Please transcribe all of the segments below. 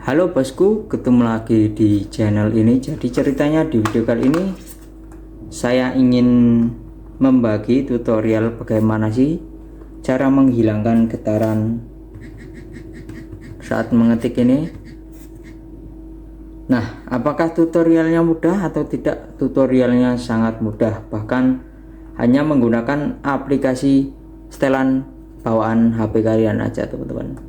Halo bosku, ketemu lagi di channel ini. Jadi ceritanya di video kali ini saya ingin membagi tutorial bagaimana sih cara menghilangkan getaran saat mengetik ini. Nah, apakah tutorialnya mudah atau tidak? Tutorialnya sangat mudah, bahkan hanya menggunakan aplikasi setelan bawaan HP kalian aja teman-teman.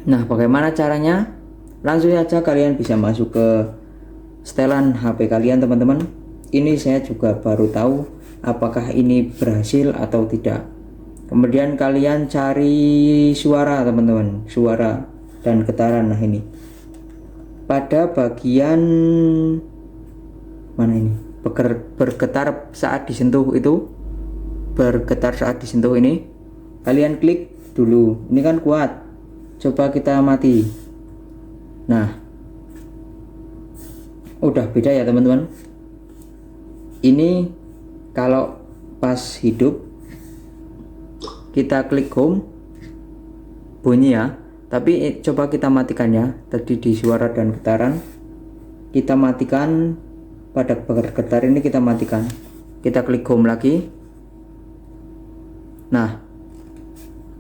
Nah, bagaimana caranya? Langsung saja kalian bisa masuk ke setelan HP kalian teman-teman. Ini saya juga baru tahu apakah ini berhasil atau tidak. Kemudian kalian cari suara teman-teman, suara dan getaran. Nah ini pada bagian mana ini? Bergetar saat disentuh itu, bergetar saat disentuh ini, kalian klik dulu. Ini kan kuat. Coba kita mati. Nah, udah beda ya teman-teman. Ini kalau pas hidup kita klik home bunyi ya, tapi coba kita matikan ya. Tadi di suara dan getaran kita matikan, pada bergetar ini kita matikan. Kita klik home lagi. Nah,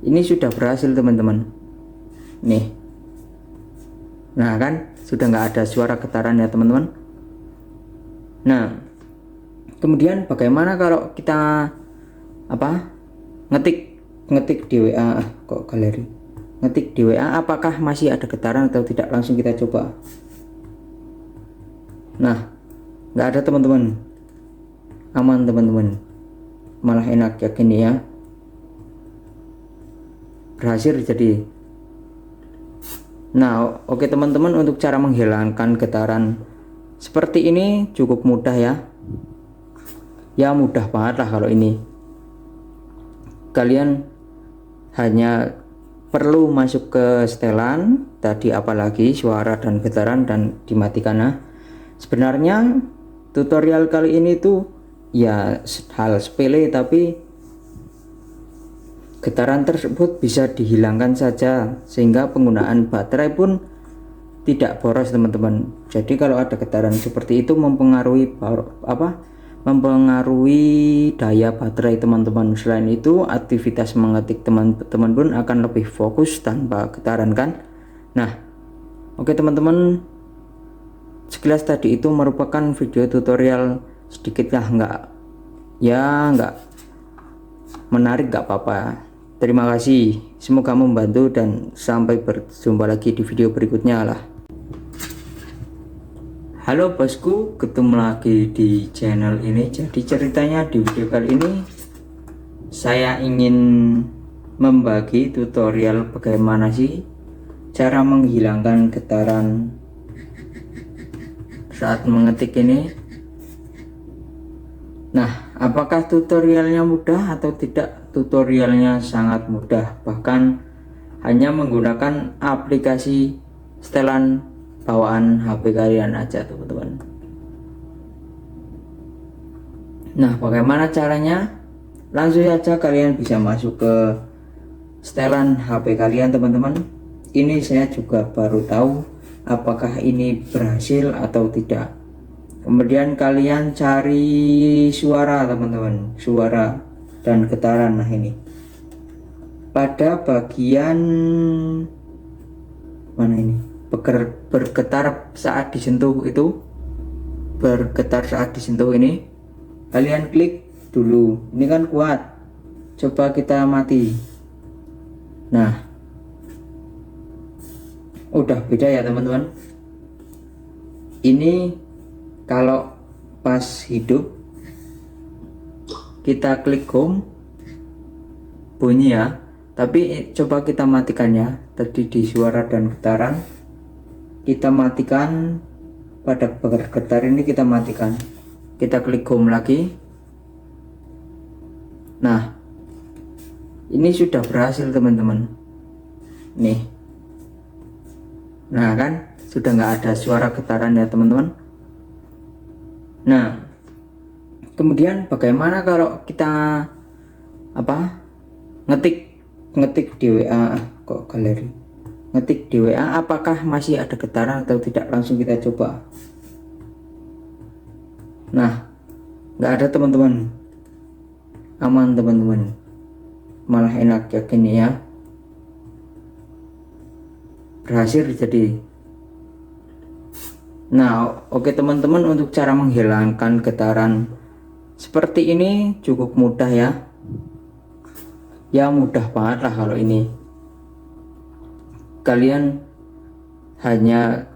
ini sudah berhasil teman-teman. Nih, nah kan sudah nggak ada suara getaran ya teman-teman. Nah, kemudian bagaimana kalau kita ngetik di WA, kok galeri ngetik di WA, apakah masih ada getaran atau tidak? Langsung kita coba. Nah, nggak ada teman-teman, aman teman-teman, malah enak ya gini ya, berhasil jadi. Nah, oke teman-teman, untuk cara menghilangkan getaran seperti ini cukup mudah ya. Ya mudah banget lah kalau ini. Kalian hanya perlu masuk ke setelan tadi, apalagi suara dan getaran, dan dimatikan. Nah, sebenarnya tutorial kali ini tuh ya hal sepele, tapi getaran tersebut bisa dihilangkan saja, sehingga penggunaan baterai pun tidak boros teman-teman. Jadi kalau ada getaran seperti itu mempengaruhi daya baterai teman-teman. Selain itu, aktivitas mengetik teman-teman pun akan lebih fokus tanpa getaran kan. Nah, oke teman-teman, sekilas tadi itu merupakan video tutorial sedikit lah, nggak menarik, nggak apa-apa. Terima kasih, semoga membantu, dan sampai berjumpa lagi di video berikutnya lah. Halo bosku, ketemu lagi di channel ini. Jadi ceritanya di video kali ini saya ingin membagi tutorial bagaimana sih cara menghilangkan getaran saat mengetik ini. Nah, apakah tutorialnya mudah atau tidak? Tutorialnya sangat mudah, bahkan hanya menggunakan aplikasi setelan bawaan HP kalian aja teman-teman. Nah, bagaimana caranya? Langsung saja kalian bisa masuk ke setelan HP kalian teman-teman. Ini saya juga baru tahu apakah ini berhasil atau tidak. Kemudian kalian cari suara teman-teman, suara dan getaran. Nah ini pada bagian mana ini? Bergetar saat disentuh itu, bergetar saat disentuh ini, kalian klik dulu. Ini kan kuat. Coba kita mati. Nah, udah beda ya teman-teman. Ini kalau pas hidup kita klik home bunyi ya, tapi coba kita matikan ya. Tadi di suara dan getaran kita matikan, pada bergetar ini kita matikan. Kita klik home lagi. Nah, ini sudah berhasil teman-teman. Nih, nah kan sudah nggak ada suara getaran ya teman-teman. Nah, kemudian bagaimana kalau kita ngetik di WA, kok galeri ngetik di WA apakah masih ada getaran atau tidak. Langsung kita coba. Nah, nggak ada teman-teman, aman teman-teman, malah enak ya gini ya, berhasil jadi. Nah, oke teman-teman, untuk cara menghilangkan getaran seperti ini cukup mudah ya. Ya mudah banget lah kalau ini. Kalian hanya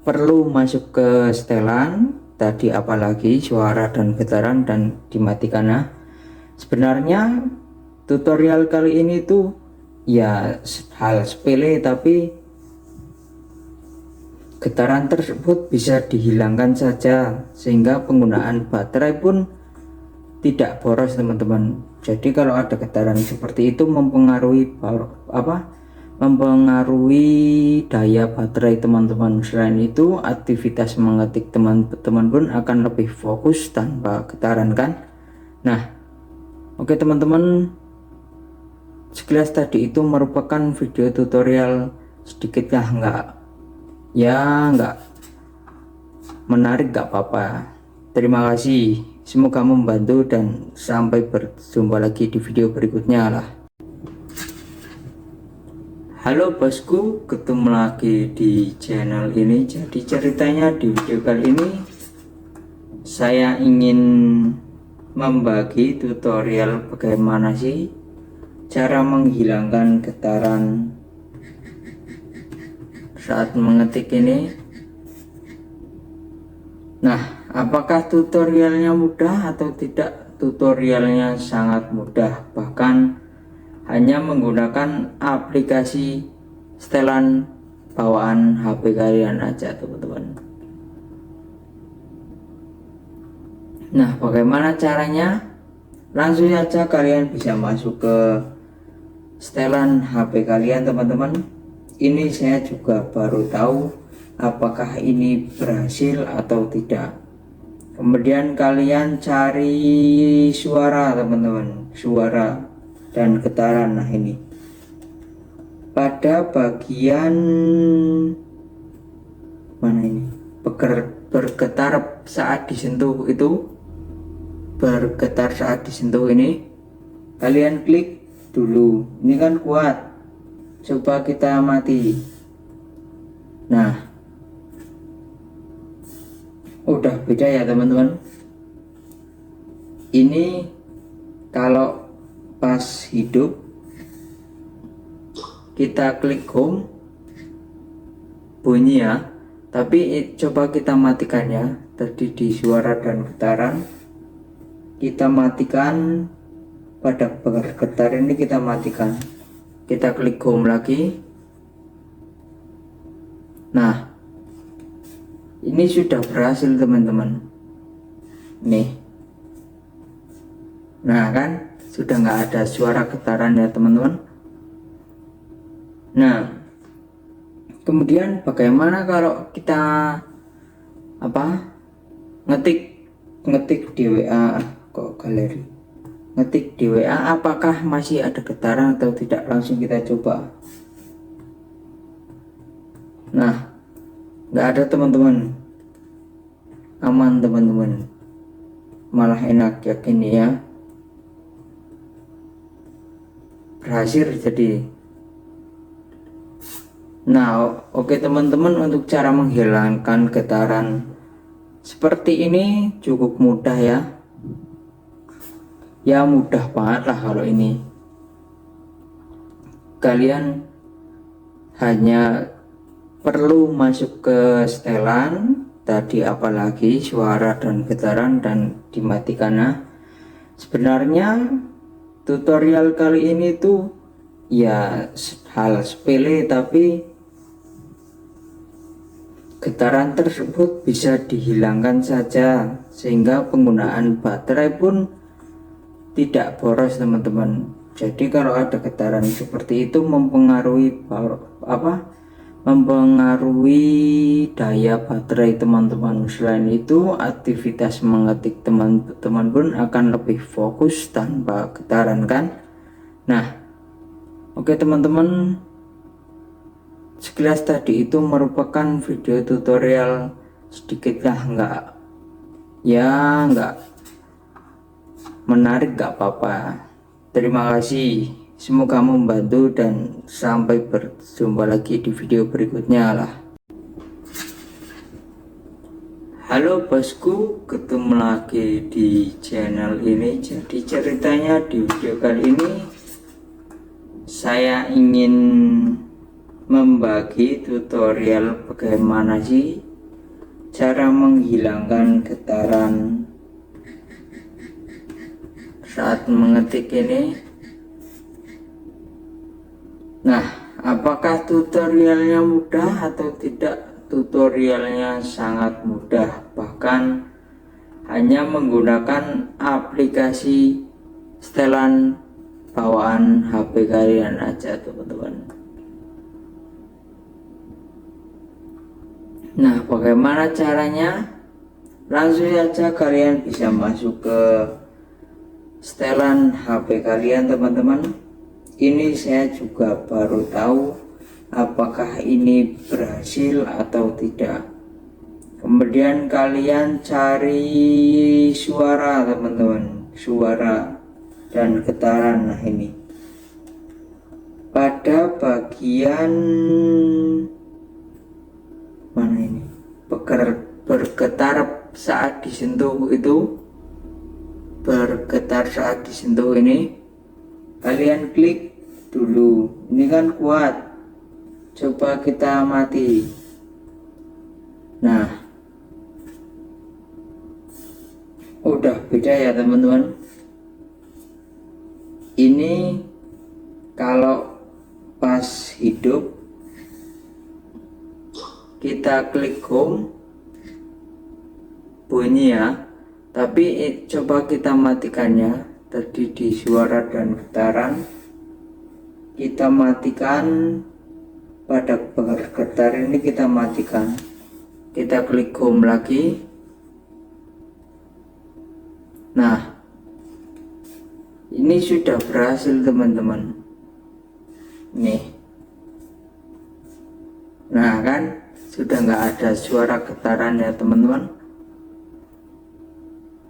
perlu masuk ke setelan tadi, apalagi suara dan getaran, dan dimatikan. Nah, sebenarnya tutorial kali ini tuh ya hal sepele, tapi getaran tersebut bisa dihilangkan saja sehingga penggunaan baterai pun tidak boros teman-teman. Jadi kalau ada getaran seperti itu mempengaruhi daya baterai teman-teman. Selain itu, aktivitas mengetik teman-teman pun akan lebih fokus tanpa getaran kan. Nah, oke teman-teman, sekilas tadi itu merupakan video tutorial sedikit nggak menarik, nggak apa-apa. Terima kasih, semoga membantu, dan sampai berjumpa lagi di video berikutnya lah. Halo bosku, ketemu lagi di channel ini. Jadi ceritanya di video kali ini saya ingin membagi tutorial bagaimana sih cara menghilangkan getaran saat mengetik ini. Nah, apakah tutorialnya mudah atau tidak? Tutorialnya sangat mudah, bahkan hanya menggunakan aplikasi setelan bawaan HP kalian aja teman-teman. Nah, bagaimana caranya? Langsung saja kalian bisa masuk ke setelan HP kalian teman-teman. Ini saya juga baru tahu apakah ini berhasil atau tidak. Kemudian kalian cari suara teman-teman, suara dan getaran. Nah, ini pada bagian mana ini, bergetar saat disentuh, itu bergetar saat disentuh ini kalian klik dulu. Ini kan kuat, coba kita mati. Nah, udah beda ya teman-teman. Ini kalau pas hidup kita klik home bunyi ya, tapi coba kita matikan ya. Tadi di suara dan getaran kita matikan, pada bergetar ini kita matikan. Kita klik home lagi. Nah, ini sudah berhasil teman-teman. Nih, nah kan sudah nggak ada suara getaran ya teman-teman. Nah, kemudian bagaimana kalau kita ngetik di WA, kok galeri, ngetik di WA apakah masih ada getaran atau tidak. Langsung kita coba. Nah, nggak ada teman-teman, aman teman-teman, malah enak ya gini ya, berhasil jadi. Nah, oke teman-teman, untuk cara menghilangkan getaran seperti ini cukup mudah ya. Ya mudah banget lah kalau ini. Kalian hanya perlu masuk ke setelan tadi, apalagi suara dan getaran, dan dimatikan. Nah, sebenarnya tutorial kali ini tuh ya hal sepele, tapi getaran tersebut bisa dihilangkan saja sehingga penggunaan baterai pun tidak boros teman-teman. Jadi kalau ada getaran seperti itu mempengaruhi daya baterai teman-teman. Selain itu, aktivitas mengetik teman-teman pun akan lebih fokus tanpa getaran kan. Nah, oke teman-teman, sekilas tadi itu merupakan video tutorial sedikit lah, nggak menarik, nggak apa-apa. Terima kasih, semoga membantu dan sampai berjumpa lagi di video berikutnya lah. Halo bosku, ketemu lagi di channel ini. Jadi ceritanya di video kali ini saya ingin membagi tutorial bagaimana sih cara menghilangkan getaran saat mengetik ini. Nah, apakah tutorialnya mudah atau tidak? Tutorialnya sangat mudah, bahkan hanya menggunakan aplikasi setelan bawaan HP kalian aja teman-teman. Nah, bagaimana caranya? Langsung saja kalian bisa masuk ke setelan HP kalian teman-teman. Ini saya juga baru tahu apakah ini berhasil atau tidak. Kemudian kalian cari suara teman-teman, suara dan getaran. Nah ini pada bagian mana ini, bergetar saat disentuh itu, bergetar saat disentuh ini, kalian klik dulu. Ini kan kuat, coba kita mati. Nah, udah beda ya teman-teman. Ini kalau pas hidup kita klik home bunyi ya, tapi coba kita matikannya. Tadi di suara dan getaran kita matikan, pada bergetar ini kita matikan. Kita klik home lagi. Nah, ini sudah berhasil teman-teman. Nih, nah kan sudah nggak ada suara getaran ya teman-teman.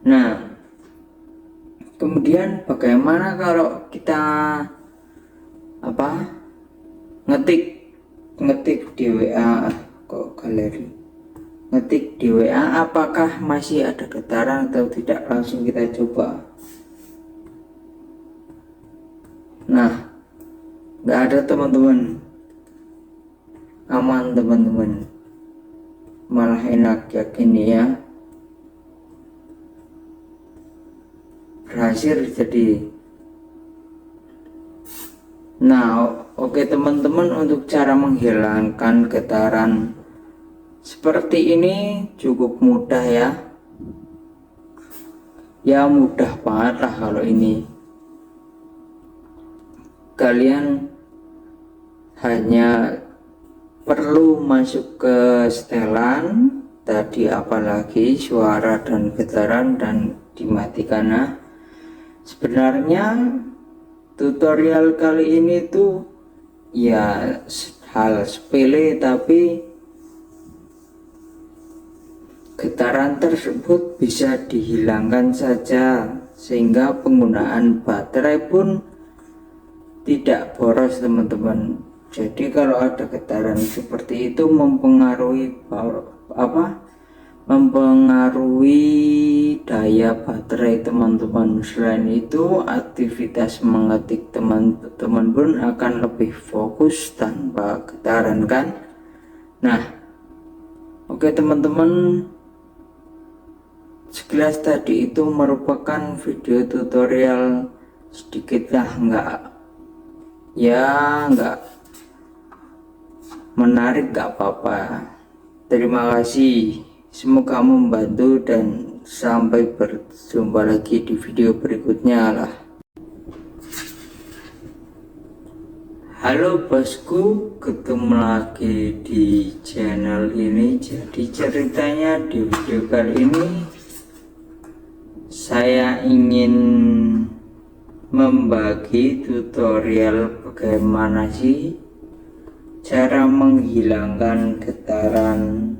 Nah, kemudian bagaimana kalau kita ngetik di WA, kok galeri, ngetik di WA, apakah masih ada getaran atau tidak? Langsung kita coba. Nah, nggak ada teman-teman, aman teman-teman, malah enak yakin ya, berhasil jadi. Nah, oke teman-teman, untuk cara menghilangkan getaran seperti ini cukup mudah ya. Ya mudah banget lah kalau ini. Kalian hanya perlu masuk ke setelan tadi, apalagi suara dan getaran, dan dimatikan. Nah, sebenarnya tutorial kali ini tuh ya hal sepele, tapi getaran tersebut bisa dihilangkan saja, sehingga penggunaan baterai pun tidak boros teman-teman. Jadi kalau ada getaran seperti itu mempengaruhi daya baterai teman-teman. Selain itu, aktivitas mengetik teman-teman pun akan lebih fokus tanpa getaran kan. Nah, oke teman-teman, sekilas tadi itu merupakan video tutorial sedikit lah, nggak menarik, nggak apa-apa. Terima kasih, semoga membantu dan sampai berjumpa lagi di video berikutnya lah. Halo bosku, ketemu lagi di channel ini. Jadi ceritanya di video kali ini saya ingin membagi tutorial bagaimana sih cara menghilangkan getaran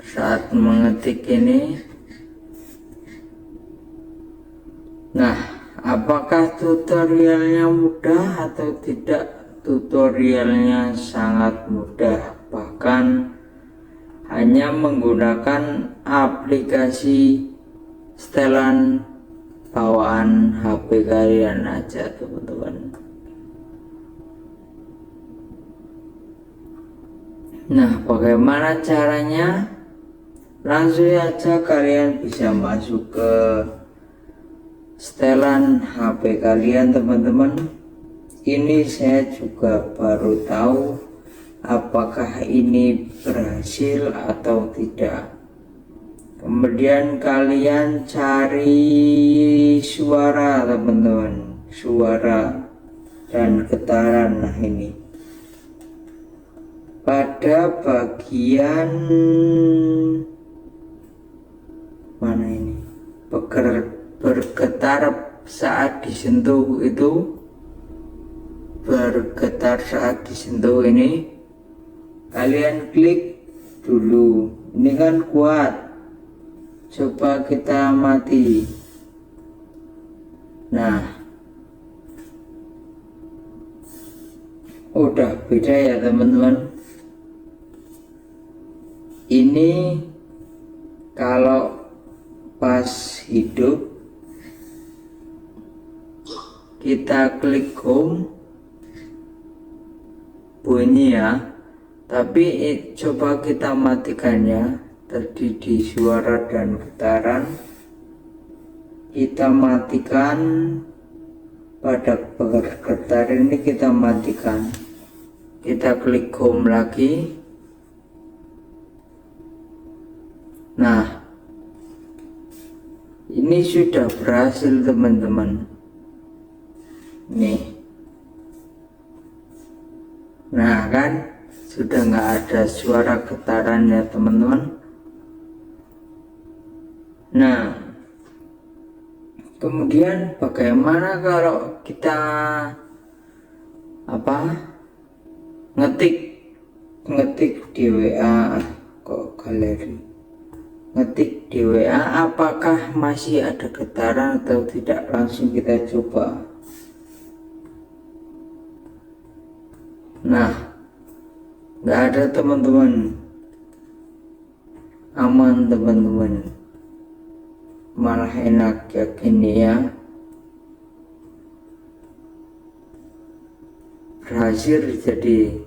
saat mengetik ini. Nah, apakah tutorialnya mudah atau tidak? Tutorialnya sangat mudah, bahkan hanya menggunakan aplikasi setelan bawaan HP kalian aja, teman-teman. Nah, bagaimana caranya? Langsung aja kalian bisa masuk ke setelan HP kalian, teman-teman. Ini saya juga baru tahu apakah ini berhasil atau tidak. Kemudian kalian cari suara, teman-teman, suara dan getaran. Nah, ini pada bagian mana ini, bergetar saat disentuh itu, bergetar saat disentuh ini, kalian klik dulu. Ini kan kuat, coba kita mati. Nah, udah beda ya, teman-teman. Ini kalau pas hidup kita klik home bunyi ya, tapi coba kita matikannya. Tadi di suara dan getaran kita matikan, pada bergetar ini kita matikan, kita klik home lagi. Nah, ini sudah berhasil, teman-teman. Nih, nah kan sudah nggak ada suara getaran ya, teman-teman. Nah, kemudian bagaimana kalau kita ngetik di WA, kok galeri, ngetik di WA, apakah masih ada getaran atau tidak? Langsung kita coba. Nah, nggak ada, teman-teman. Aman, teman-teman. Malah enak ya gini ya, berhasil jadi.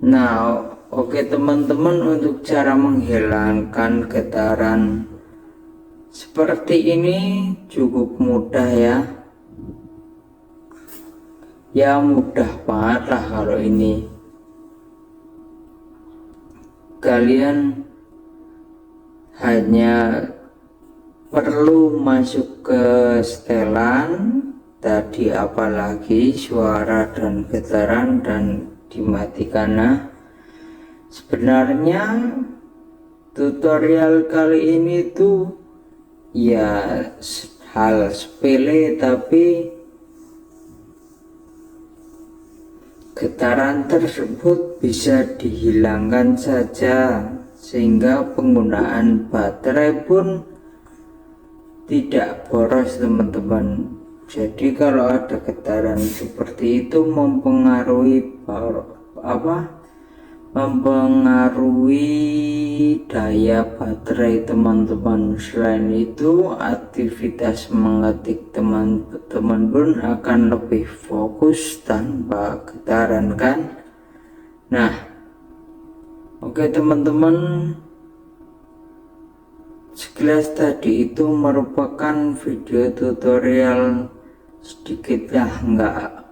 Nah, oke teman-teman, untuk cara menghilangkan getaran seperti ini cukup mudah ya. Ya mudah banget lah kalau ini. Kalian hanya perlu masuk ke setelan tadi, apalagi suara dan getaran, dan dimatikan. Nah, sebenarnya tutorial kali ini tuh ya hal sepele, tapi getaran tersebut bisa dihilangkan saja, sehingga penggunaan baterai pun tidak boros, teman-teman. Jadi kalau ada getaran seperti itu mempengaruhi daya baterai, teman-teman. Selain itu, aktivitas mengetik teman-teman pun akan lebih fokus tanpa getaran kan. Nah, oke teman-teman, sekilas tadi itu merupakan video tutorial sedikit ya, enggak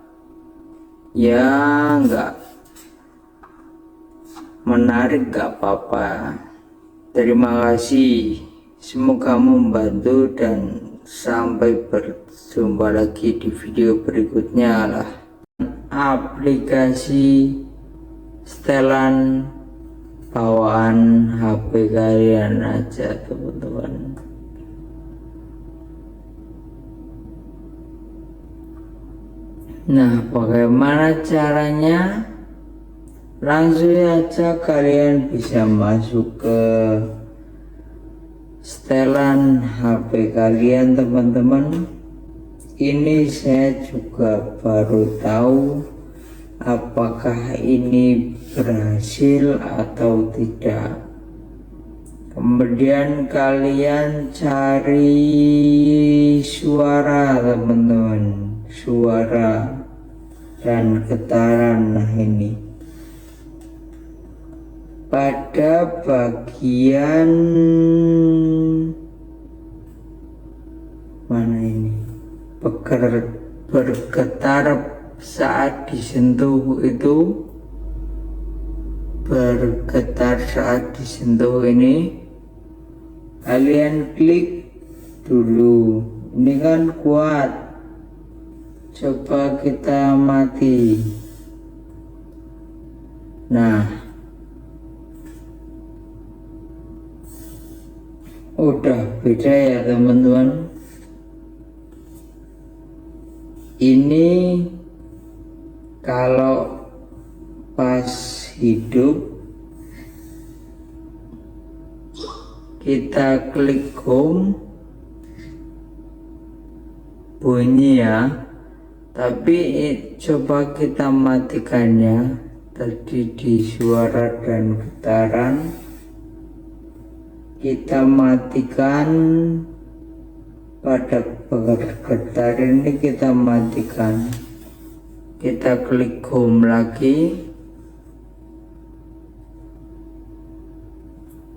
menarik, enggak apa-apa. Terima kasih, semoga membantu, dan sampai berjumpa lagi di video berikutnya lah. Aplikasi setelan bawaan HP kalian aja, teman-teman. Nah, bagaimana caranya? Langsung saja kalian bisa masuk ke setelan HP kalian teman-teman. Ini saya juga baru tahu apakah ini berhasil atau tidak. Kemudian kalian cari suara teman-teman, suara dan getaran. Nah, ini pada bagian mana ini bergetar saat disentuh, itu bergetar saat disentuh. Ini kalian klik dulu, ini kan kuat, coba kita mati. Nah, udah beda ya teman-teman. Ini kalau pas hidup kita klik home bunyi ya, tapi coba kita matikannya tadi di suara dan getaran. Kita matikan pada bergetar ini, kita matikan, kita klik home lagi.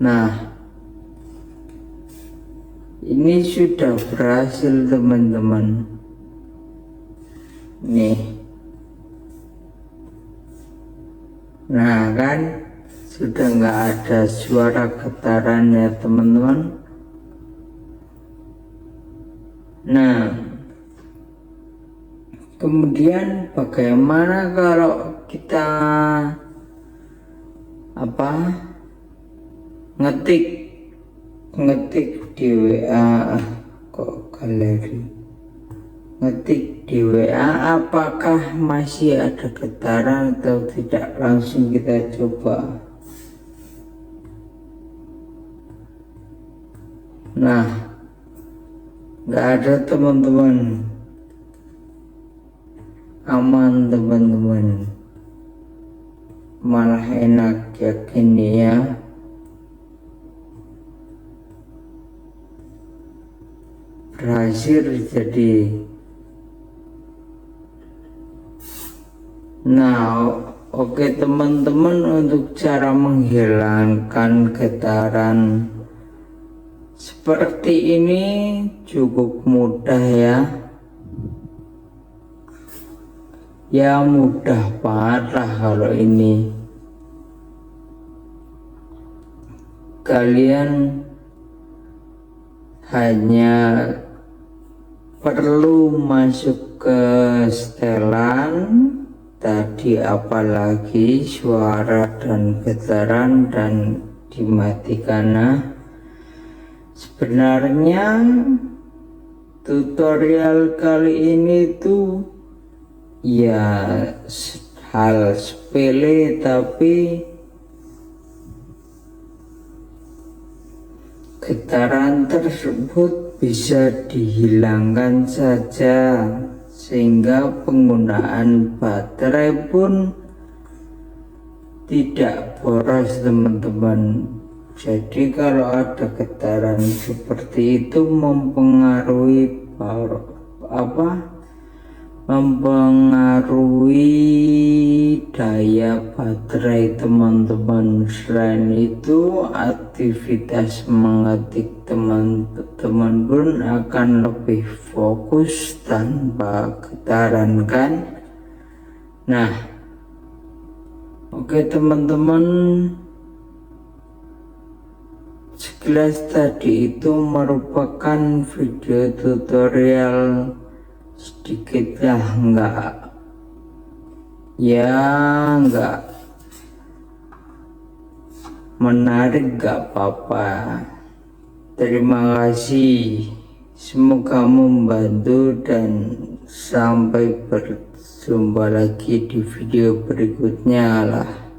Nah, ini sudah berhasil teman-teman. Nih, nah kan sudah nggak ada suara getaran ya teman-teman. Nah, kemudian bagaimana kalau kita ngetik di WA, kok galeri, ngetik di WA apakah masih ada getaran atau tidak? Langsung kita coba. Nah, nggak ada teman-teman, aman teman-teman, malah enak ya gini ya. Berhasil jadi. Nah, oke teman-teman, untuk cara menghilangkan getaran seperti ini cukup mudah ya. Ya mudah banget lah kalau ini. Kalian hanya perlu masuk ke setelan tadi, apalagi suara dan getaran, dan dimatikan. Nah, sebenarnya tutorial kali ini tuh ya hal sepele, tapi getaran tersebut bisa dihilangkan saja, sehingga penggunaan baterai pun tidak boros teman-teman. Jadi kalau ada getaran seperti itu mempengaruhi daya baterai teman-teman. Selain itu, aktivitas mengetik teman-teman pun akan lebih fokus tanpa getaran kan. Nah, oke teman-teman, sekilas tadi itu merupakan video tutorial sedikit lah, nggak menarik, nggak apa-apa. Terima kasih, semoga membantu dan sampai berjumpa. Jumpa lagi di video berikutnya lah.